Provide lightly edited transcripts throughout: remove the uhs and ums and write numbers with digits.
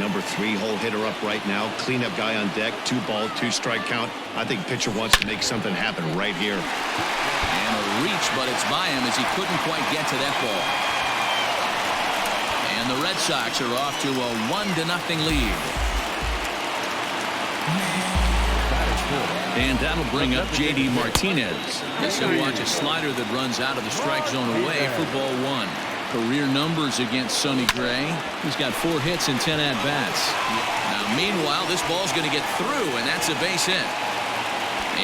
Number 3 hole hitter up right now. Cleanup guy on deck. 2 ball, 2 strike count. I think pitcher wants to make something happen right here. And a reach, but it's by him as he couldn't quite get to that ball. And the Red Sox are off to a 1-0 lead. And that'll bring up J.D. Martinez. As he'll watch a slider that runs out of the strike zone away for ball 1. Career numbers against Sonny Gray. He's got 4 hits and 10 at-bats. Now, meanwhile, this ball's going to get through, and that's a base hit.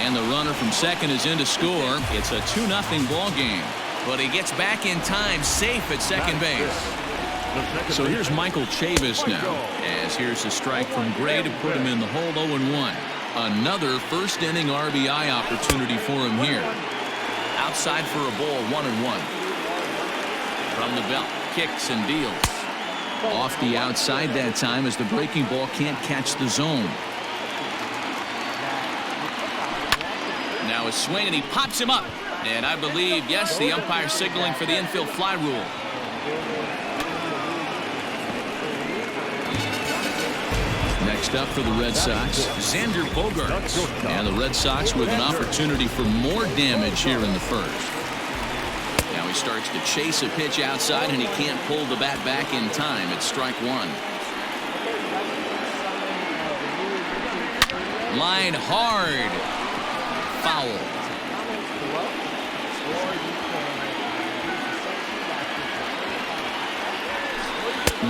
And the runner from second is in to score. It's a 2-0 ball game. But he gets back in time, safe at second base. So here's Michael Chavis now, as here's a strike from Gray to put him in the hole. 0-1. Another first inning RBI opportunity for him here. Outside for a ball, 1-1. From the belt, kicks and deals. Off the outside that time as the breaking ball can't catch the zone. Now a swing and he pops him up. And I believe, yes, the umpire signaling for the infield fly rule. Next up for the Red Sox, Xander Bogaerts. And the Red Sox with an opportunity for more damage here in the first. Now he starts to chase a pitch outside and he can't pull the bat back in time. It's strike 1. Line hard. Foul.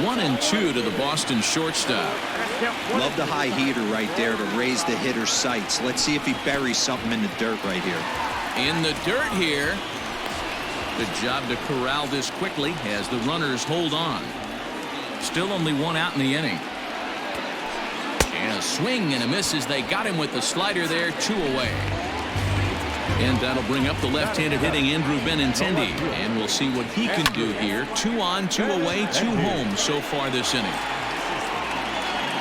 1-2 to the Boston shortstop. Love the high heater right there to raise the hitter's sights. Let's see if he buries something in the dirt right here. In the dirt here. Good job to corral this quickly as the runners hold on. Still only 1 out in the inning. And a swing and a miss as they got him with the slider there. 2 away. And that'll bring up the left-handed hitting Andrew Benintendi. And we'll see what he can do here. 2 on, 2 away, 2 home so far this inning.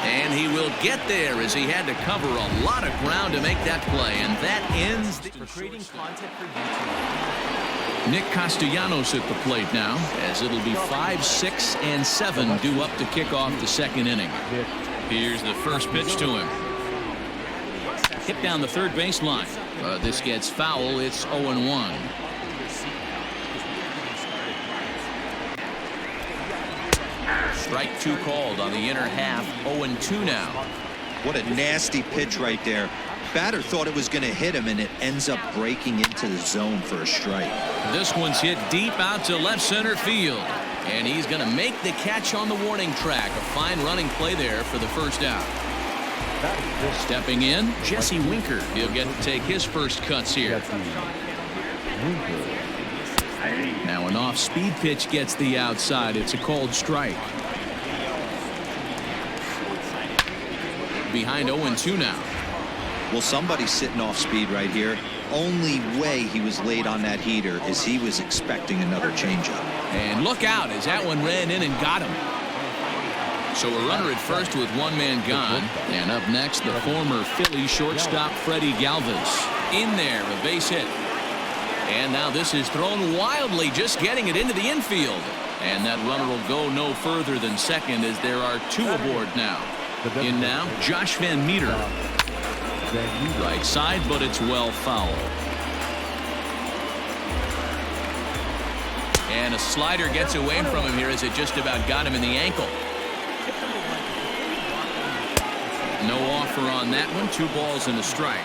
And he will get there as he had to cover a lot of ground to make that play. And that ends the creating content for YouTube. Nick Castellanos at the plate now, as it'll be 5, 6, and 7 due up to kick off the second inning. Here's the first pitch to him. Hit down the third baseline. This gets foul. It's 0-1. Strike 2 called on the inner half. 0-2 now. What a nasty pitch right there. Batter thought it was going to hit him, and it ends up breaking into the zone for a strike. This one's hit deep out to left center field. And he's going to make the catch on the warning track. A fine running play there for the first out. Stepping in, Jesse Winker. He'll get to take his first cuts here. Now an off-speed pitch gets the outside. It's a called strike. Behind 0-2 now. Well, somebody's sitting off speed right here. Only way he was late on that heater is he was expecting another changeup. And look out as that one ran in and got him. So a runner at first with 1 man gone. And up next, the former Philly shortstop Freddie Galvis. In there, a base hit. And now this is thrown wildly, just getting it into the infield. And that runner will go no further than second as there are 2 aboard now. In now, Josh Van Meter. Right side, but it's well foul. And a slider gets away from him here as it just about got him in the ankle. No offer on that one. 2 balls and a strike.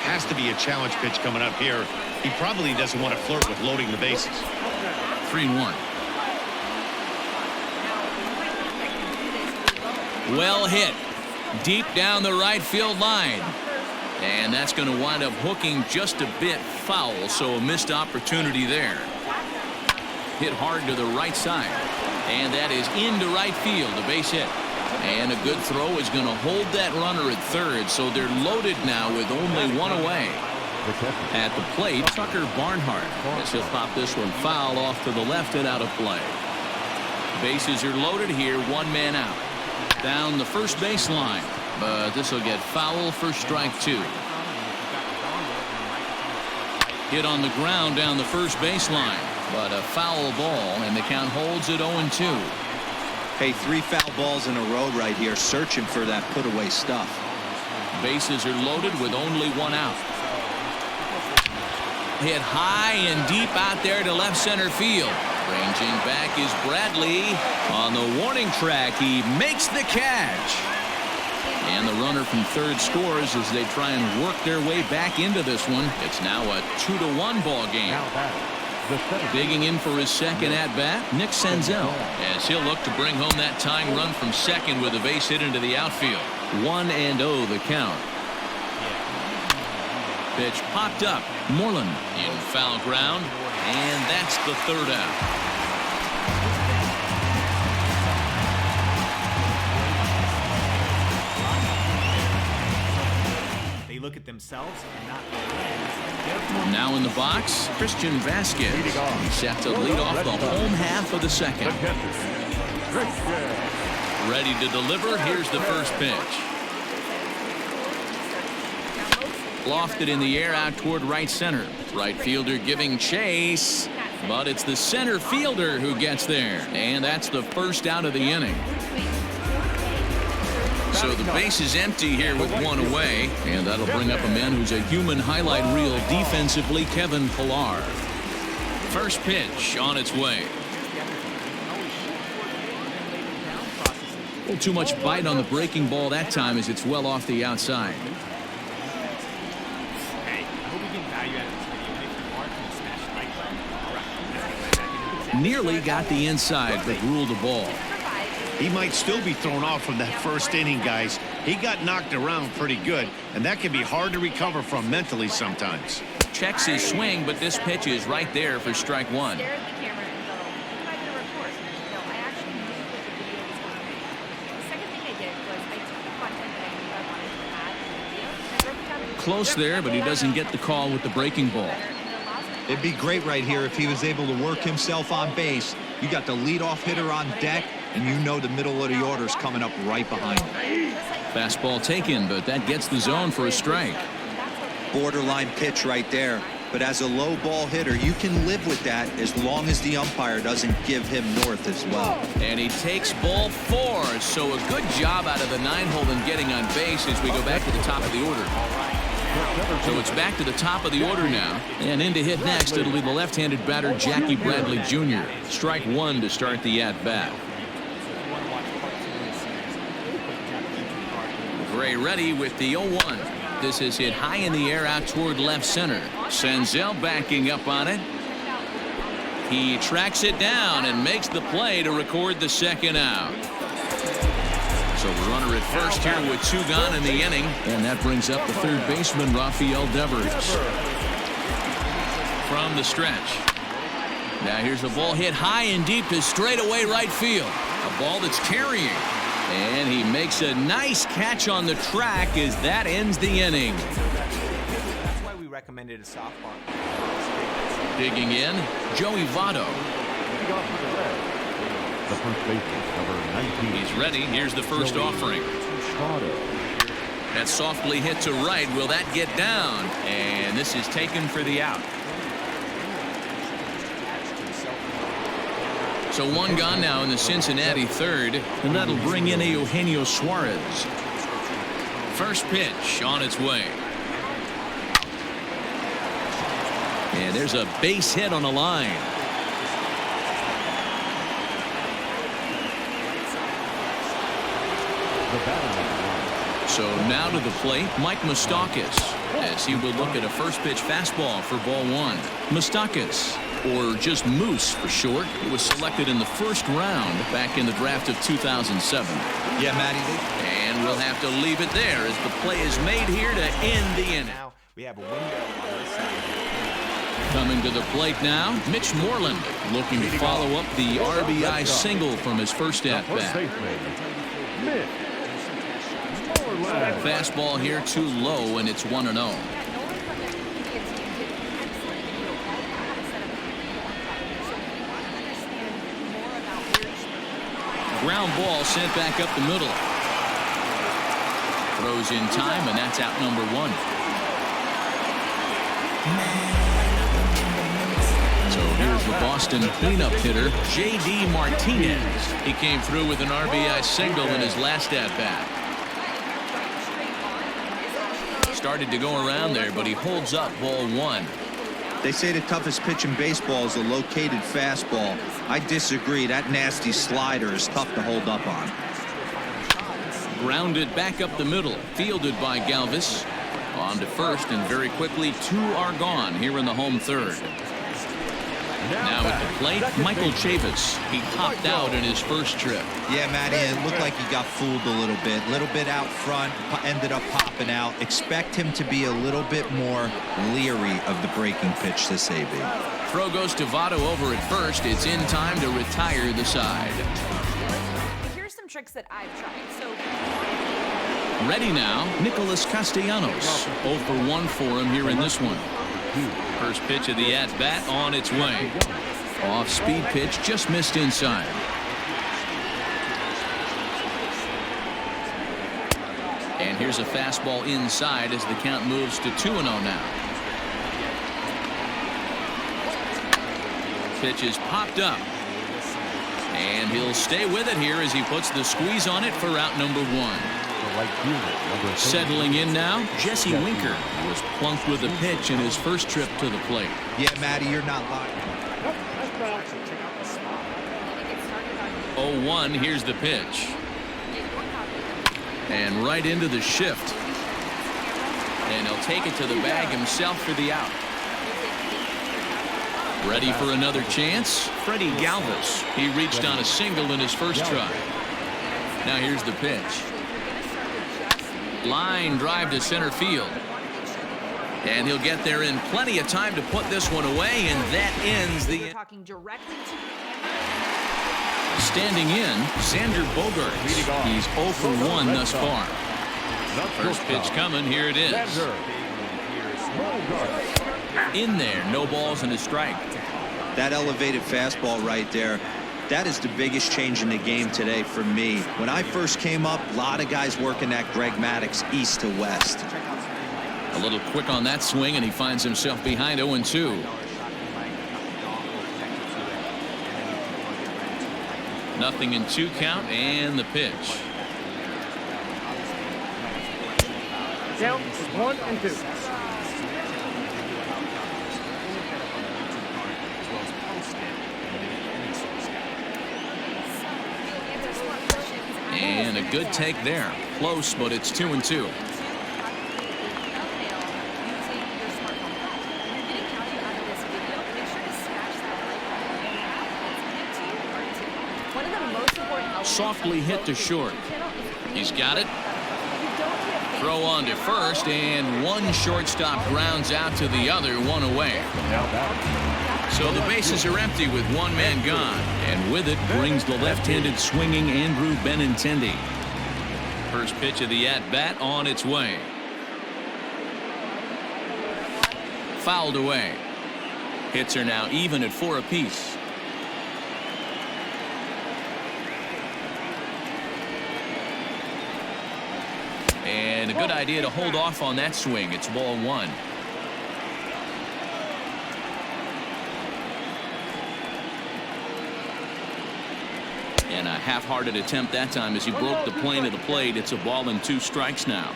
Has to be a challenge pitch coming up here. He probably doesn't want to flirt with loading the bases. 3-1. Well hit. Deep down the right field line. And that's going to wind up hooking just a bit foul, so a missed opportunity there. Hit hard to the right side. And that is into right field, a base hit. And a good throw is going to hold that runner at third, so they're loaded now with only 1 away. At the plate, Tucker Barnhart, as he'll pop this one foul off to the left and out of play. Bases are loaded here, 1 man out. Down the first baseline, but this will get foul for strike 2. Hit on the ground down the first baseline, but a foul ball, and the count holds at 0-2. Hey, 3 foul balls in a row right here, searching for that put-away stuff. Bases are loaded with only 1 out. Hit high and deep out there to left center field. Ranging back is Bradley. On the warning track, he makes the catch. And the runner from third scores as they try and work their way back into this one. It's now a 2-1 ball game. Digging in for his second at-bat, Nick Senzel, as he'll look to bring home that tying run from second with a base hit into the outfield. 1-0 the count. Pitch popped up. Moreland in foul ground, and that's the 3rd out. They look at themselves and not their Now in the box, Christian Vasquez. He's set to lead off the home half of the second. Ready to deliver. Here's the first pitch. Lofted in the air out toward right center. Right fielder giving chase, but it's the center fielder who gets there, and that's the first out of the inning. So the base is empty here with 1 away, and that'll bring up a man who's a human highlight reel defensively, Kevin Pillar. First pitch on its way. A little too much bite on the breaking ball that time as it's well off the outside. Nearly got the inside, but ruled the ball. He might still be thrown off from that first inning, guys. He got knocked around pretty good, and that can be hard to recover from mentally sometimes. Checks his swing, but this pitch is right there for strike 1. Close there, but he doesn't get the call with the breaking ball. It'd be great right here if he was able to work himself on base. You got the leadoff hitter on deck, and you know the middle of the order is coming up right behind him. Fastball taken, but that gets the zone for a strike. Borderline pitch right there. But as a low ball hitter, you can live with that as long as the umpire doesn't give him north as well. And he takes ball 4, so a good job out of the 9-hole in getting on base as we go back to the top of the order. So it's back to the top of the order now, and in to hit next it'll be the left-handed batter Jackie Bradley Jr. Strike 1 to start the at-bat. Gray ready with the 0-1. This is hit high in the air out toward left center. Senzel backing up on it. He tracks it down and makes the play to record the second out. So the runner at first here with 2 gone in the inning, and that brings up the third baseman Rafael Devers. From the stretch. Now here's a ball hit high and deep to straightaway right field. A ball that's carrying. And he makes a nice catch on the track as that ends the inning. That's why we recommended a softball. Digging in, Joey Votto. The first baseman, number 19. He's ready. Here's the first offering. That softly hit to right. Will that get down? And this is taken for the out. So 1 gone now in the Cincinnati third, and that'll bring in Eugenio Suarez. First pitch on its way. And there's a base hit on the line. So now to the plate, Mike Moustakas, as he will look at a first pitch fastball for ball 1. Moustakas, or just Moose for short, he was selected in the first round back in the draft of 2007. Yeah, Matty. And we'll have to leave it there as the play is made here to end the inning. Now we have a window on this side. Coming to the plate now, Mitch Moreland looking to follow up the RBI single from his first at-bat. Fastball here too low, and it's 1-0. Ground ball sent back up the middle. Throws in time, and that's out number 1. So here's the Boston cleanup hitter, J.D. Martinez. He came through with an RBI single in his last at-bat. Started to go around there, but he holds up ball one. They say the toughest pitch in baseball is a located fastball. I disagree. That nasty slider is tough to hold up on. Grounded back up the middle, fielded by Galvis. On to first, and very quickly 2 are gone here in the home third. Now at the plate, Michael Chavis. He topped out in his first trip. Yeah, Matty, it looked like he got fooled a little bit out front, ended up popping out. Expect him to be a little bit more leery of the breaking pitch this AB. Throw goes to Votto over at first. It's in time to retire the side. Here's some tricks that I've tried. So ready now, Nicholas Castellanos. 0 for 1 for him here in this one. First pitch of the at-bat on its way. Off-speed pitch, just missed inside. And here's a fastball inside as the count moves to 2-0 now. Pitch is popped up. And he'll stay with it here as he puts the squeeze on it for out number 1. Settling in now, Jesse Winker was plunked with a pitch in his first trip to the plate. Yeah, Matty, you're not lying. 0-1, here's the pitch. And right into the shift. And he'll take it to the bag himself for the out. Ready for another chance? Freddie Galvis. He reached on a single in his first try. Now here's the pitch. Line drive to center field. And he'll get there in plenty of time to put this one away, and that ends the... talking directly to Standing in, Xander Bogaerts. He's 0 for 1 thus far. First pitch coming, here it is. In there, no balls and a strike. That elevated fastball right there, that is the biggest change in the game today for me. When I first came up, a lot of guys working that Greg Maddux east to west. A little quick on that swing, and he finds himself behind 0-2. Nothing in 2 count, and the pitch. Count 1 and 2. And a good take there. Close, but it's 2-2. Softly hit to short. He's got it. Throw on to first, and one shortstop grounds out to the other, 1 away. So the bases are empty with 1 man gone, and with it brings the left-handed swinging Andrew Benintendi. First pitch of the at-bat on its way. Fouled away. Hits are now even at 4 apiece. And a good idea to hold off on that swing. It's ball 1. And a half-hearted attempt that time as he broke the plane of the plate. It's a ball and 2 strikes now.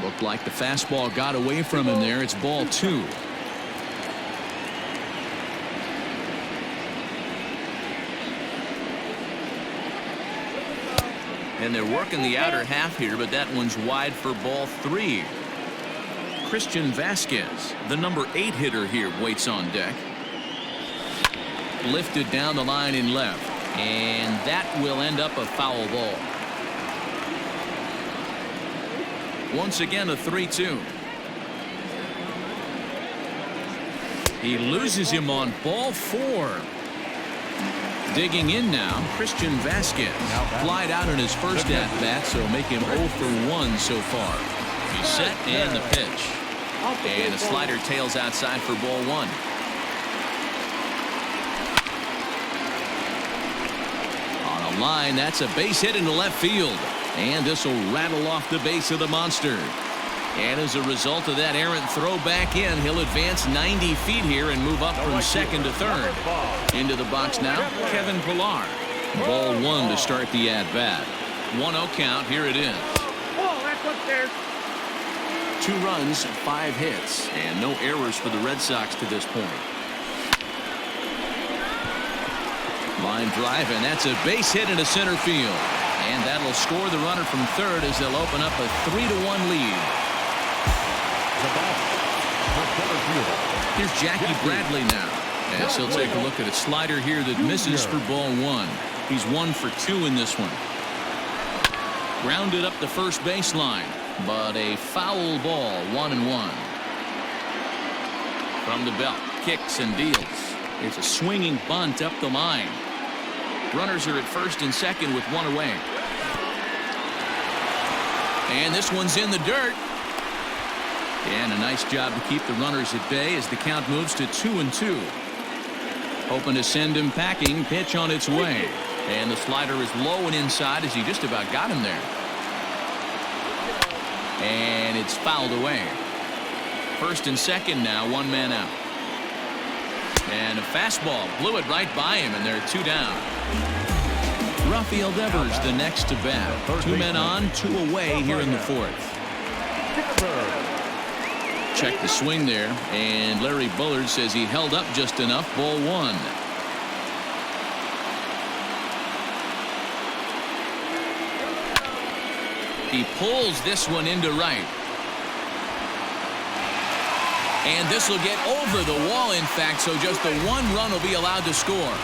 Looked like the fastball got away from him there. It's ball 2. And they're working the outer half here, but that one's wide for ball 3. Christian Vasquez, the number 8 hitter here, waits on deck. Lifted down the line in left, and that will end up a foul ball. Once again, a 3-2. He loses him on ball 4. Digging in now, Christian Vasquez. Flied out in his first at-bat, so make him 0 for 1 so far. He's set, and the pitch. And a slider tails outside for ball 1. On a line, that's a base hit into left field. And this will rattle off the base of the monster. And as a result of that errant throw back in, he'll advance 90 feet here and move up from second to third. Into the box now, Kevin Pillar. Ball one to start the at-bat. 1-0 count. Here it is. 2 runs, 5 hits, and no errors for the Red Sox to this point. Line drive, and that's a base hit into center field. And that'll score the runner from third as they'll open up a 3-1 lead. Here's Jackie Bradley now, as he'll take a look at a slider here that misses for ball one. He's 1 for 2 in this one. Grounded up the first baseline, but a foul ball, 1-1. From the belt, kicks and deals. It's a swinging bunt up the line. Runners are at first and second with 1 away. And this one's in the dirt. And a nice job to keep the runners at bay as the count moves to 2-2. Hoping to send him packing. Pitch on its way. And the slider is low and inside as he just about got him there. And it's fouled away. First and second now, 1 man out. And a fastball blew it right by him, and they're 2 down. Rafael Devers the next to bat. 2 men on, 2 away here in the 4th. Check the swing there, and Larry Bullard says he held up just enough. Ball 1. He pulls this one into right. And this will get over the wall, in fact, so just the 1 run will be allowed to score.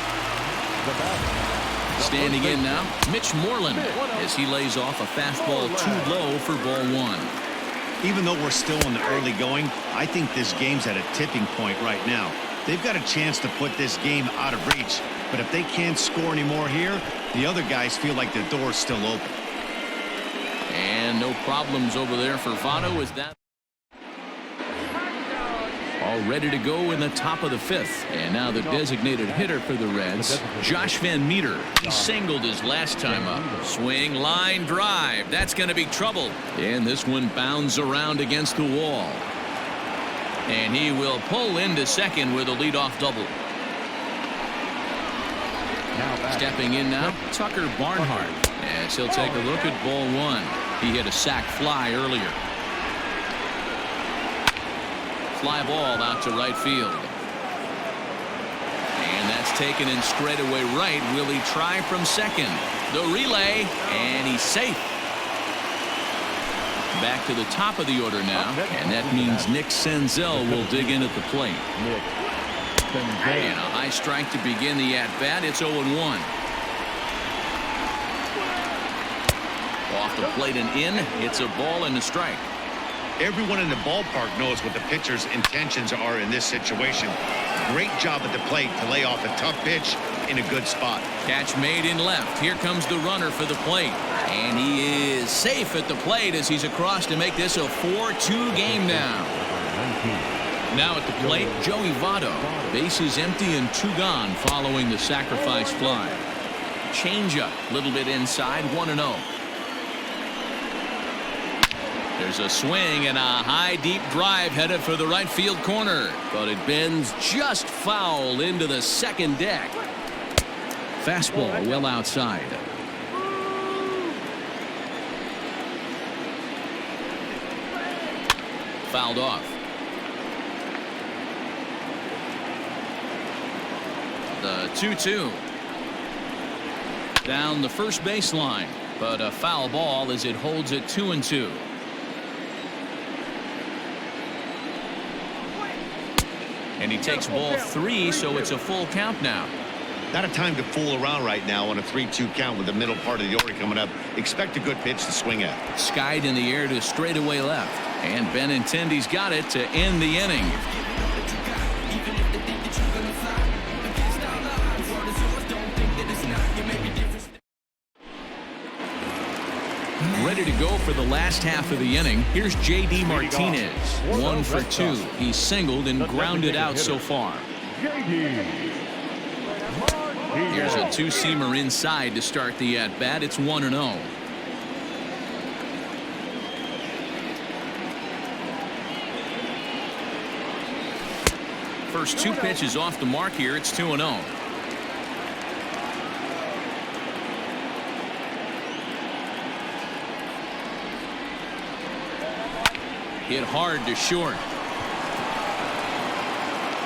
Standing in now, Mitch Moreland, as he lays off a fastball too low for ball 1. Even though we're still in the early going, I think this game's at a tipping point right now. They've got a chance to put this game out of reach, but if they can't score anymore here, the other guys feel like the door's still open. And no problems over there for Votto as that all ready to go in the top of the 5th. And now the designated hitter for the Reds, Josh Van Meter. He singled his last time up. Swing, line drive. That's going to be trouble. And this one bounds around against the wall. And he will pull into second with a leadoff double. Stepping in now, Tucker Barnhart, as he'll take a look at ball 1. He hit a sac fly earlier. Fly ball out to right field. And that's taken in straightaway right. Will he try from second? The relay, and he's safe. Back to the top of the order now, and that means Nick Senzel will dig in at the plate. And a high strike to begin the at-bat. It's 0-1. Off the plate and in. It's a ball and a strike. Everyone in the ballpark knows what the pitcher's intentions are in this situation. Great job at the plate to lay off a tough pitch in a good spot. Catch made in left. Here comes the runner for the plate. And he is safe at the plate as he's across to make this a 4-2 game now. Now at the plate, Joey Votto. Bases empty and 2 gone following the sacrifice fly. Changeup, a little bit inside, 1-0. There's a swing and a high deep drive headed for the right field corner, but it bends just foul into the second deck. Fastball well outside. Fouled off. The 2-2. Down the first baseline, but a foul ball as it holds it 2-2. And he takes ball 3, so it's a full count now. Not a time to fool around right now on a 3-2 count with the middle part of the order coming up. Expect a good pitch to swing at. Skied in the air to straightaway left. And Benintendi's got it to end the inning. Ready to go for the last half of the inning. Here's J.D. Martinez. 1 for 2. He's singled and grounded out so far. Here's a 2-seamer inside to start the at-bat. It's 1-0. first 2 pitches off the mark here. It's 2-0. Hit hard to short.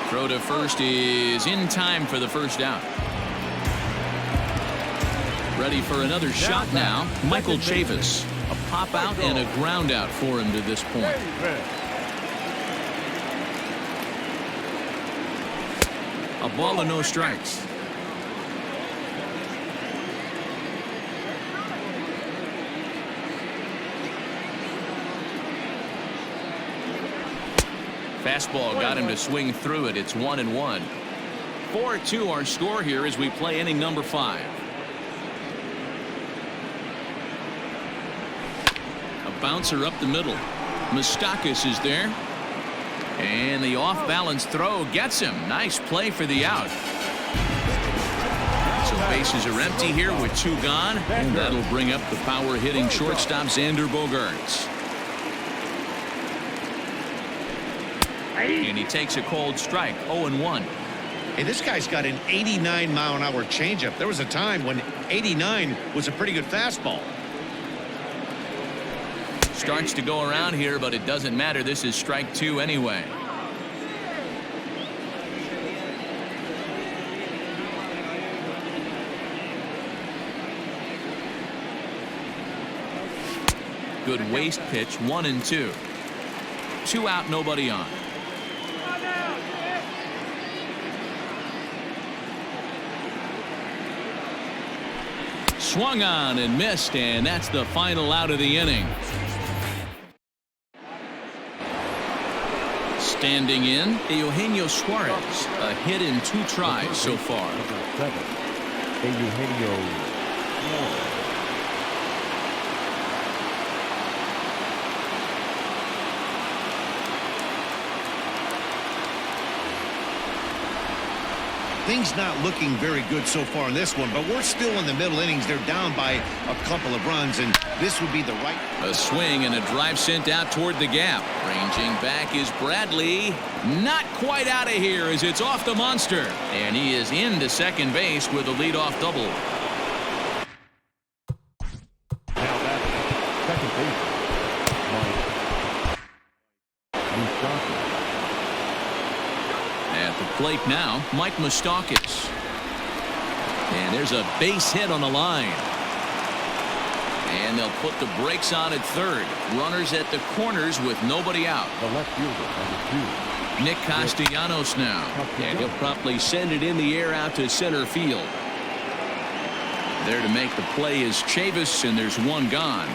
Throw to first is in time for the first out. Ready for another shot now. Michael Chavis. A pop out and a ground out for him to this point. A ball and no strikes. Fastball got him to swing through it. It's 1-1. 4-2 our score here as we play inning number 5. A bouncer up the middle. Moustakas is there. And the off-balance throw gets him. Nice play for the out. So bases are empty here with 2 gone. And that'll bring up the power-hitting shortstop Xander Bogaerts. And he takes a cold strike. 0-1. Hey, this guy's got an 89-mile-an-hour changeup. There was a time when 89 was a pretty good fastball. Starts to go around here, but it doesn't matter. This is strike 2 anyway. Good waist pitch. 1-2. 2 out, nobody on. Swung on and missed, and that's the final out of the inning. Standing in, Eugenio Suarez. A hit in 2 tries so far. Eugenio Suarez. Things not looking very good so far in this one, but we're still in the middle innings. They're down by a couple of runs, and this would be the right. A swing and a drive sent out toward the gap. Ranging back is Bradley. Not quite out of here as it's off the monster. And he is into second base with a leadoff double. Now that's second base. At the plate now, Mike Moustakas. And there's a base hit on the line. And they'll put the brakes on at third. Runners at the corners with nobody out. The left fielder, number 2. Nick Castellanos now. And he'll promptly send it in the air out to center field. There to make the play is Chavis, and there's 1 gone.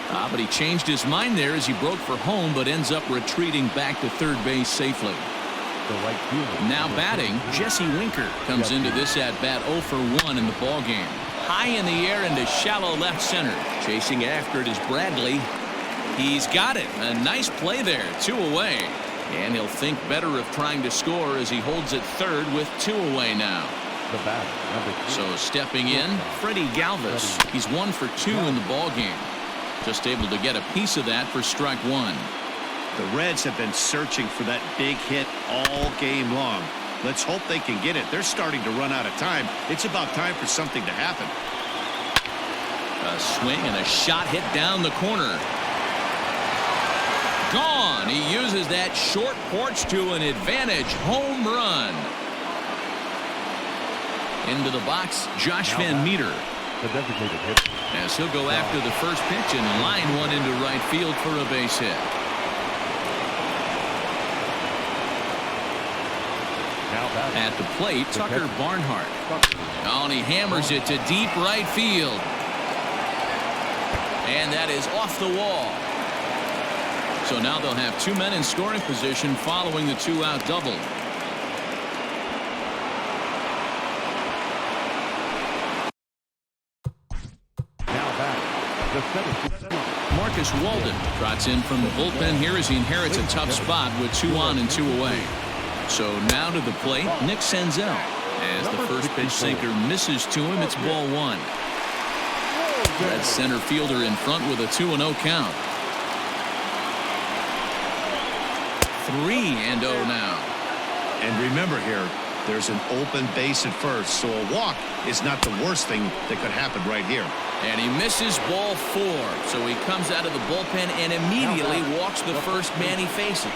But he changed his mind there as he broke for home, but ends up retreating back to third base safely. Now batting, Jesse Winker comes into this at bat 0 for 1 in the ball game. High in the air into shallow left center. Chasing after it is Bradley. He's got it. A nice play there. 2 away. And he'll think better of trying to score as he holds it third with 2 away now. So stepping in, Freddie Galvis. He's 1 for 2 in the ball game. Just able to get a piece of that for strike 1. The Reds have been searching for that big hit all game long. Let's hope they can get it. They're starting to run out of time. It's about time for something to happen. A swing and a shot hit down the corner. Gone. He uses that short porch to an advantage home run. Into the box, Josh Van Meter. The designated hit. As he'll go after the first pitch and line one into right field for a base hit. At the plate, Tucker Barnhart. Oh, and he hammers it to deep right field. And that is off the wall. So now they'll have 2 men in scoring position following the 2-out double. Marcus Walden trots in from the bullpen here as he inherits a tough spot with 2 on and 2 away. So now to the plate, Nick Senzel. As the first pitch sinker misses to him, it's ball 1. Red center fielder in front with a 2-0 count. 3-0 now. And remember here, there's an open base at first, so a walk is not the worst thing that could happen right here. And he misses ball 4, so he comes out of the bullpen and immediately walks the first man he faces.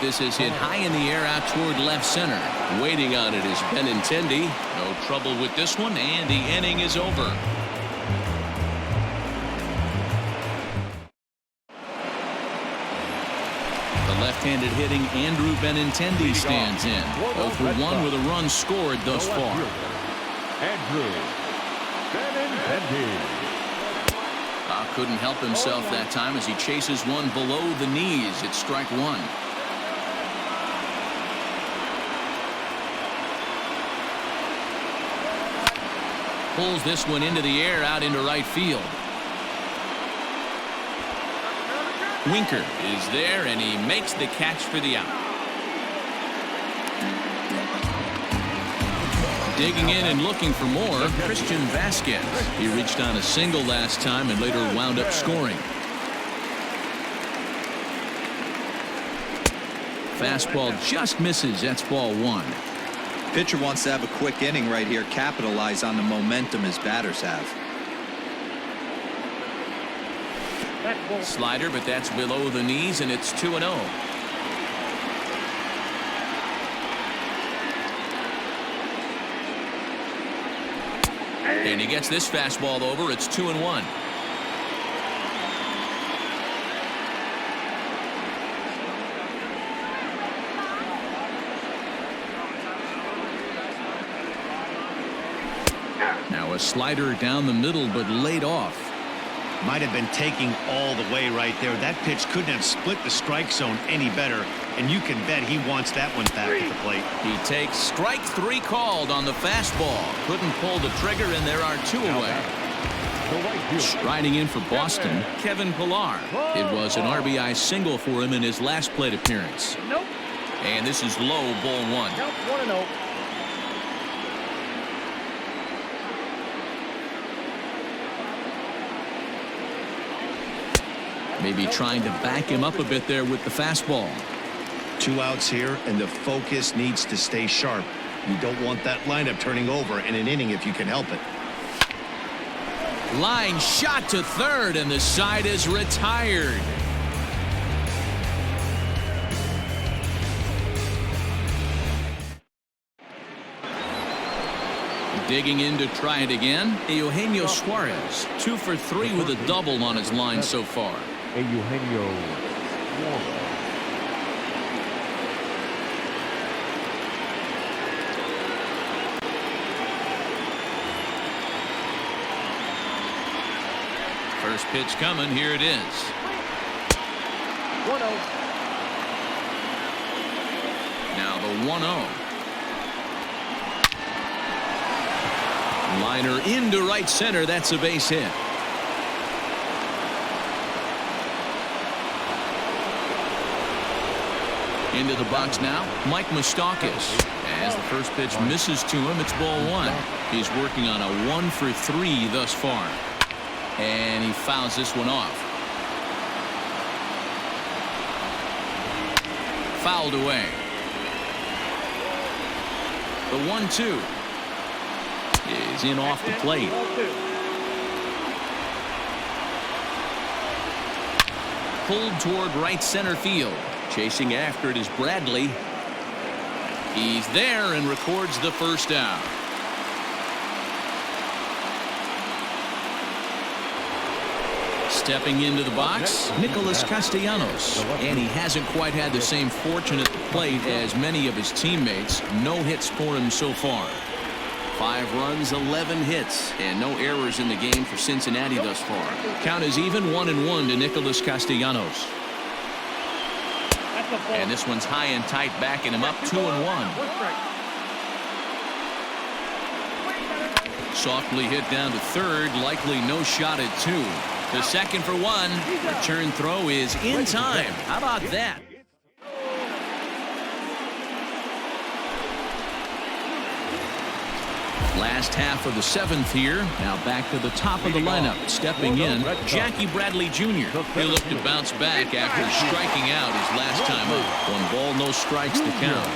This is hit high in the air out toward left center. Waiting on it is Benintendi. No trouble with this one, and the inning is over. The left-handed hitting Andrew Benintendi stands in. 0 for 1 with a run scored thus far. Andrew Benintendi. Couldn't help himself that time as he chases one below the knees. It's strike 1. Pulls this one into the air out into right field. Winker is there, and he makes the catch for the out. Digging in and looking for more, Christian Vasquez. He reached on a single last time and later wound up scoring. Fastball just misses. That's ball 1. Pitcher wants to have a quick inning right here, capitalize on the momentum his batters have. Slider, but that's below the knees, and it's 2-0. And he gets this fastball over. It's 2-1. Now a slider down the middle, but laid off. Might have been taking all the way right there. That pitch couldn't have split the strike zone any better, and you can bet he wants that one back at the plate. He takes strike 3 called on the fastball. Couldn't pull the trigger, and there are 2 away. Striding in for Boston, Kevin Pillar. It was an RBI single for him in his last plate appearance. And this is low, ball 1. 1-0. Maybe trying to back him up a bit there with the fastball. 2 outs here, and the focus needs to stay sharp. You don't want that lineup turning over in an inning if you can help it. Line shot to third, and the side is retired. Digging in to try it again, Eugenio Suarez, 2 for 3 with a double on his line so far. Eugenio Suarez. First pitch coming. Here it is. 1-0. Now the 1-0. Liner into right center. That's a base hit. Into the box now, Mike Moustakas. As the first pitch misses to him, it's ball 1. He's working on a 1 for 3 thus far. And he fouls this one off. Fouled away. The 1-2 is in off the plate. Pulled toward right center field. Chasing after it is Bradley. He's there and records the first out. Stepping into the box, Nicholas Castellanos. And he hasn't quite had the same fortune at the plate as many of his teammates. No hits for him so far. 5 runs, 11 hits, and no errors in the game for Cincinnati thus far. Count is even, 1-1 to Nicholas Castellanos. And this one's high and tight, backing him up 2-1. Softly hit down to third, likely no shot at 2. The second for 1. Return throw is in time. How about that? Last half of the 7th here. Now back to the top of the lineup. Stepping in, Jackie Bradley Jr. He'll look to bounce back after striking out his last time up. 1 ball, no strikes to count.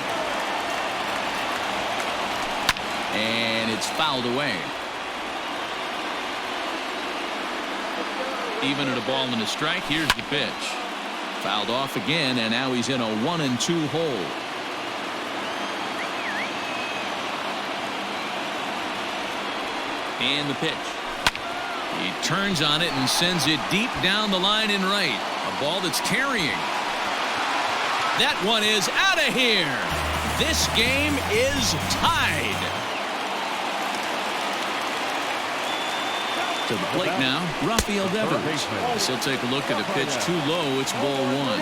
And it's fouled away. Even at a ball and a strike, here's the pitch. Fouled off again, and now he's in a 1-2 hole. And the pitch. He turns on it and sends it deep down the line in right. A ball that's carrying. That one is out of here. This game is tied. To the plate now, Rafael Devers. He'll take a look at the pitch too low. It's ball 1.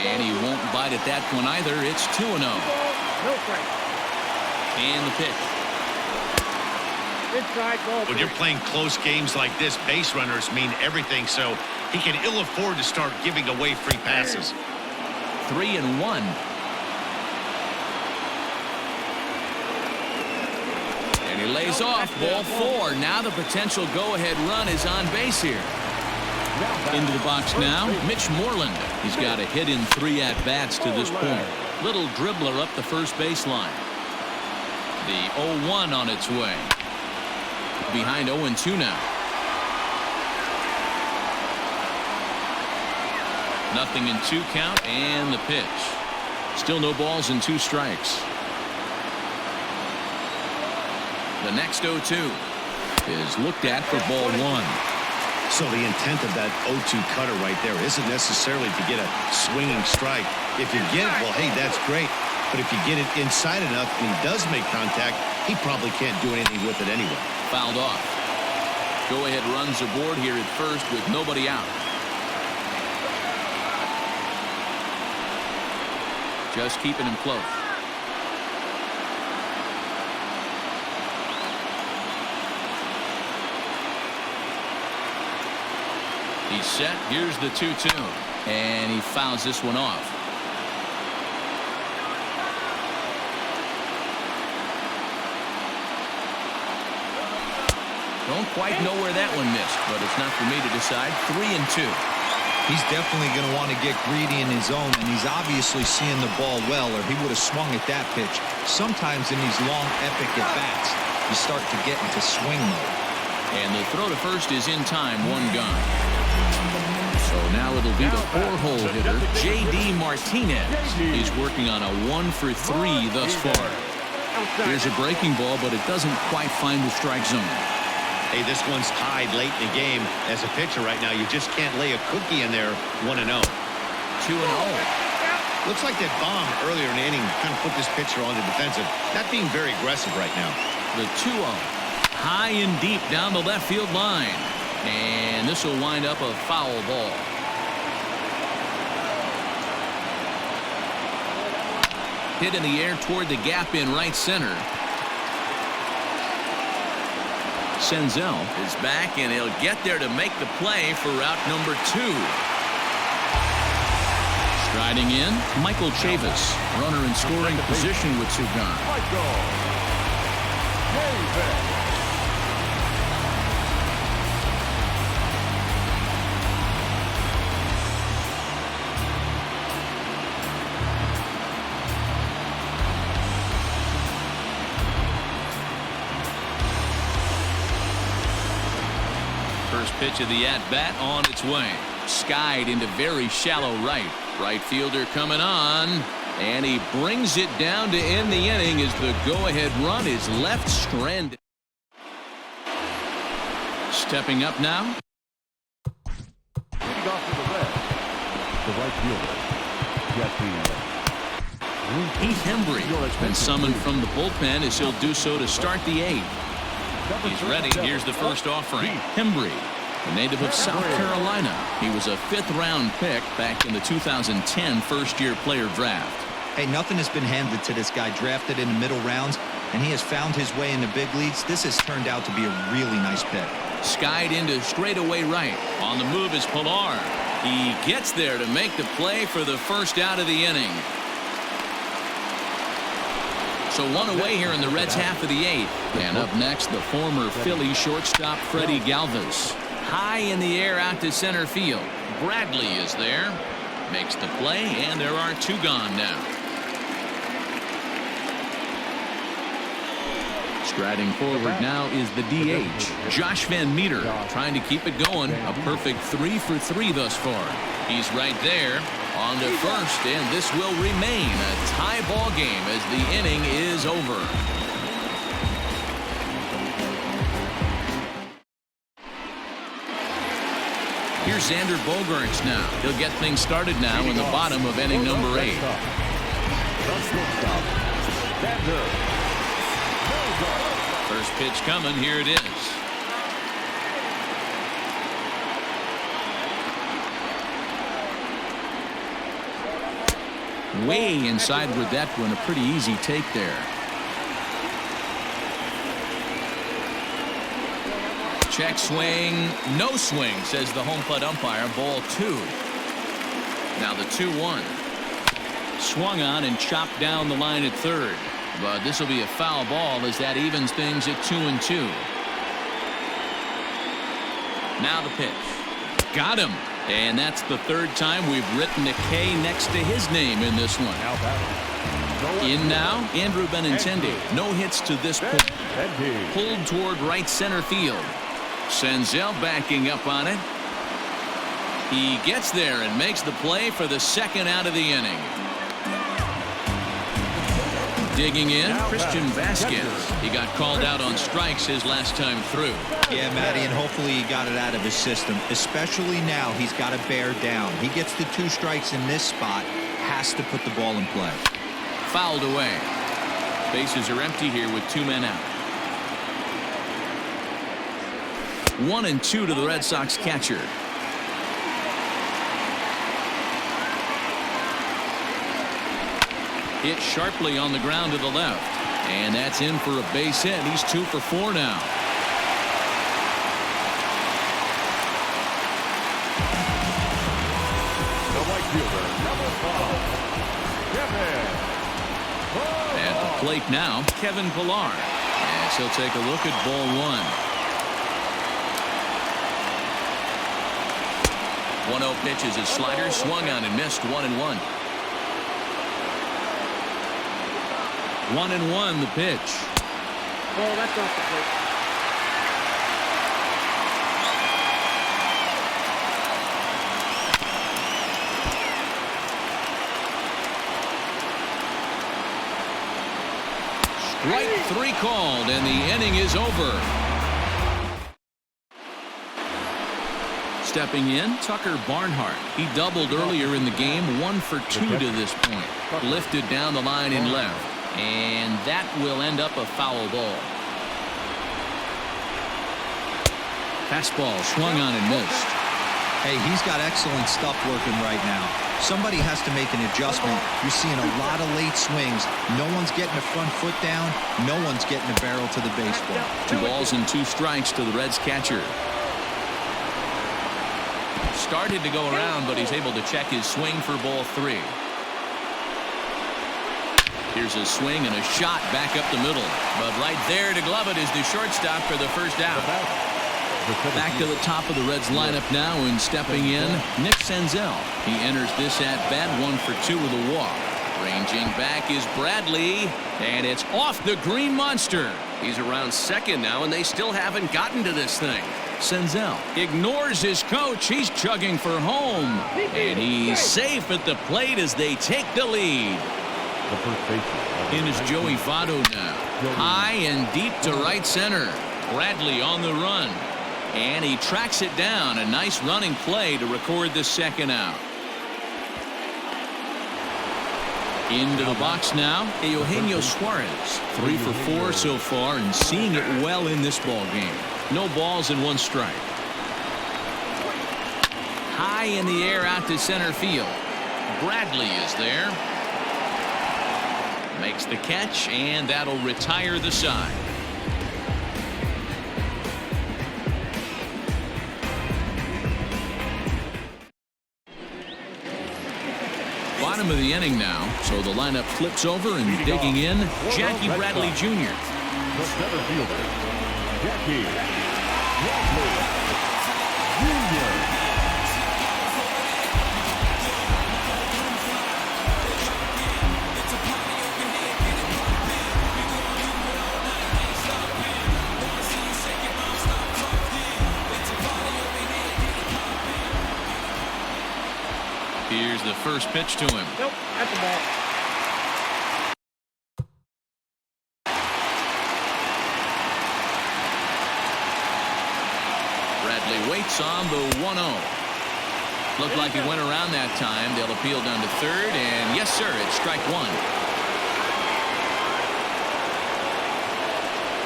And he won't bite at that one either. It's 2-0. And the pitch. When you're playing close games like this, base runners mean everything, so he can ill afford to start giving away free passes. 3-1. And he lays off. Ball 4. Now the potential go-ahead run is on base here. Into the box now, Mitch Moreland. He's got a hit in 3 at-bats to this point. Little dribbler up the first baseline. The 0-1 on its way. Behind 0-2 now. Nothing in 2 count, and the pitch. Still no balls and 2 strikes. The next 0-2 is looked at for ball 1. So the intent of that 0-2 cutter right there isn't necessarily to get a swinging strike. If you get it, well, hey, that's great. But if you get it inside enough and he does make contact, he probably can't do anything with it anyway. Fouled off. Go-ahead runs aboard here at first with nobody out. Just keeping him close. He's set. Here's the 2-2. And he fouls this one off. Don't quite know where that one missed, but it's not for me to decide. 3-2. He's definitely going to want to get greedy in his zone, and he's obviously seeing the ball well, or he would have swung at that pitch. Sometimes in these long, epic at-bats, you start to get into swing mode. And the throw to first is in time. 1 gone. So now it'll be the 4-hole hitter, J.D. Martinez. He's working on a 1-for-3 thus far. Here's a breaking ball, but it doesn't quite find the strike zone. Hey, this one's tied late in the game. As a pitcher right now, you just can't lay a cookie in there. 1-0. 2-0. Looks like that bomb earlier in the inning kind of put this pitcher on the defensive. Not being very aggressive right now. The 2-0. High and deep down the left field line. And this will wind up a foul ball. Hit in the air toward the gap in right center. Senzel is back, and he'll get there to make the play for route number 2. Striding in, Michael Chavis, runner in scoring position with 2 gone. First pitch of the at-bat on its way. Skied into very shallow right. Right fielder coming on. And he brings it down to end the inning as the go-ahead run is left stranded. Stepping up now. Leading off to the left. The right fielder. Heath Hembry has been summoned from the bullpen as he'll do so to start the 8th. He's ready. Here's the first offering. Hembry, a native of South Carolina. He was a 5th-round pick back in the 2010 first-year player draft. Hey, nothing has been handed to this guy. Drafted in the middle rounds, and he has found his way in the big leagues. This has turned out to be a really nice pick. Skied into straightaway right. On the move is Pilar. He gets there to make the play for the first out of the inning. So one away here in the Reds' half of the 8th. And up next, the former Philly shortstop Freddie Galvis. High in the air out to center field. Bradley is there. Makes the play, and there are 2 gone now. Striding forward now is the DH, Josh Van Meter, trying to keep it going. A perfect 3 for 3 thus far. He's right there on to first, and this will remain a tie ball game as the inning is over. Here's Xander Bogaerts now. He'll get things started now in the bottom of inning number 8. First pitch coming. Here it is. Way inside with that one. A pretty easy take there. Check swing. No swing, says the home plate umpire. Ball 2. Now the 2-1. Swung on and chopped down the line at third. But this will be a foul ball as that evens things at 2-2. Now the pitch. Got him. And that's the 3rd time we've written a K next to his name in this one. In now, Andrew Benintendi. No hits to this point. Pulled toward right center field. Senzel backing up on it. He gets there and makes the play for the 2nd out of the inning. Digging in, Christian Vasquez. He got called out on strikes his last time through. Yeah, Matty, and hopefully he got it out of his system. Especially now, he's got to bear down. He gets the 2 strikes in this spot, has to put the ball in play. Fouled away. Bases are empty here with 2 men out. 1-2 to the Red Sox catcher. Hit sharply on the ground to the left. And that's in for a base hit. He's 2 for 4 now. The right fielder, number 5, Kevin. At the plate now, Kevin Pillar. As he'll take a look at ball 1. 1-0 pitch is his slider. Swung on and missed. 1-1. 1-1 the pitch. Oh, that's off the plate. Strike 3 called, and the inning is over. Stepping in, Tucker Barnhart. He doubled earlier in the game. 1 for 2 to this point. Lifted down the line in left. And that will end up a foul ball. Fastball swung on and missed. Hey, he's got excellent stuff working right now. Somebody has to make an adjustment. You're seeing a lot of late swings. No one's getting the front foot down. No one's getting the barrel to the baseball. 2 balls and 2 strikes to the Reds catcher. Started to go around, but he's able to check his swing for ball 3. Here's a swing and a shot back up the middle. But right there to glove it is the shortstop for the 1st out. Back to the top of the Reds lineup now, and stepping in, Nick Senzel. He enters this at bat 1 for 2 with a walk. Ranging back is Bradley, and it's off the green monster. He's around 2nd now, and they still haven't gotten to this thing. Senzel ignores his coach. He's chugging for home, and he's safe at the plate as they take the lead. The first baseman. In is Joey Votto now. High and deep to right center. Bradley on the run. And he tracks it down. A nice running play to record the 2nd out. Into the box now, Eugenio Suarez. 3 for 4 so far and seeing it well in this ball game. No balls and 1 strike. High in the air out to center field. Bradley is there. Makes the catch, and that'll retire the side. Bottom of the inning now, so the lineup flips over and digging in, Jackie Bradley Jr. The center fielder, Jackie Bradley Jr. Here's the first pitch to him. Nope, at the ball. Bradley waits on the 1-0. Looked like he went around that time. They'll appeal down to third, and yes, sir, it's strike one.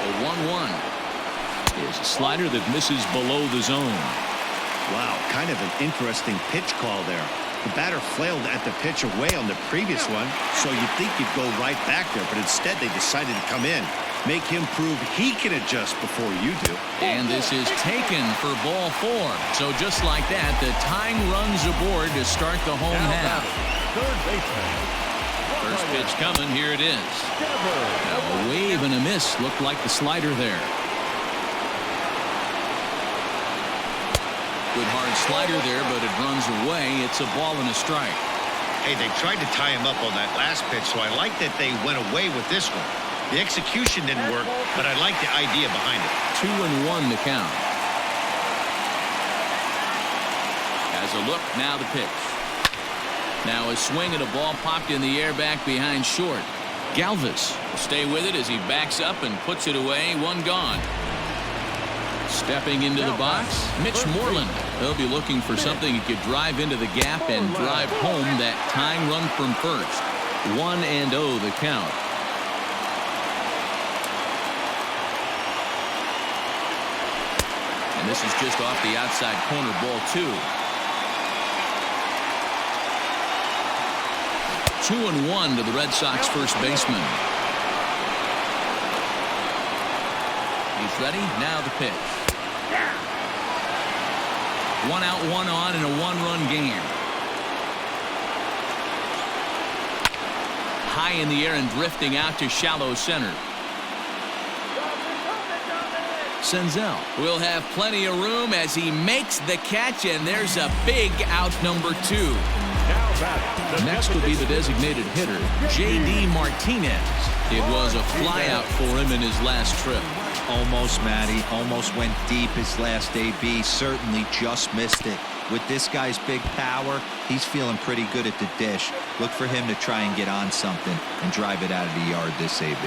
The 1-1 is a slider that misses below the zone. Wow, kind of an interesting pitch call there. The batter flailed at the pitch away on the previous one, so you'd think you'd go right back there, but instead they decided to come in. Make him prove he can adjust before you do. And this is taken for ball 4. So just like that, the tying runs aboard to start the home half. Third baseman. First pitch coming. Here it is. Now a wave and a miss. Looked like the slider there. Good hard slider there, but it runs away. It's a ball and a strike. Hey, they tried to tie him up on that last pitch, so I like that they went away with this one. The execution didn't work, but I like the idea behind it. 2-1 the count. As a look, now the pitch. Now a swing and a ball popped in the air back behind short. Galvis will stay with it as he backs up and puts it away. One gone. Stepping into the box, Mitch Moreland. They'll be looking for something he could drive into the gap and drive home that tying run from first. 1-0 the count. And this is just off the outside corner, ball 2. 2-1 to the Red Sox first baseman. He's ready. Now the pitch. 1 out, 1 on in a 1-run game. High in the air and drifting out to shallow center. Senzel will have plenty of room as he makes the catch, and there's a big out number 2. Next will be the designated hitter, J.D. Martinez. It was a flyout for him in his last trip. Almost, Matty. Almost went deep his last AB. Certainly just missed it. With this guy's big power, he's feeling pretty good at the dish. Look for him to try and get on something and drive it out of the yard this AB.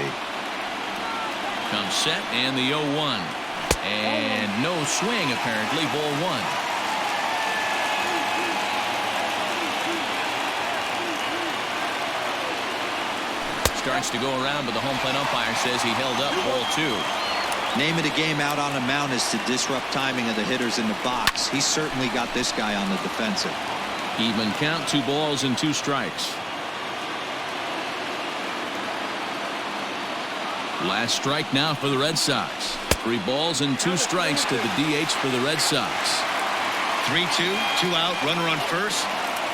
Comes set and the 0-1. And no swing, apparently. Ball 1. Starts to go around, but the home plate umpire says he held up. Ball 2. Name of the game out on the mound is to disrupt timing of the hitters in the box. He's certainly got this guy on the defensive. Even count, 2 balls and 2 strikes. Last strike now for the Red Sox. 3 balls and 2 strikes to the DH for the Red Sox. 3-2, 2 out, runner on first.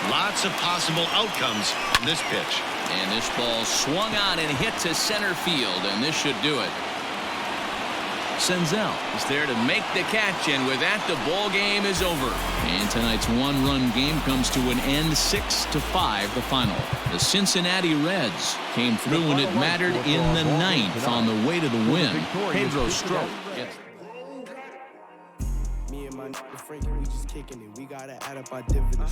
Lots of possible outcomes on this pitch. And this ball swung on and hit to center field, and this should do it. Senzel is there to make the catch, and with that, the ball game is over. And tonight's 1-run game comes to an end, 6-5, the final. The Cincinnati Reds came through when it mattered in the 9th on the way to the win. Pedro Strop. Me and my Frankie, we just kicking it. We gotta add up our dividends.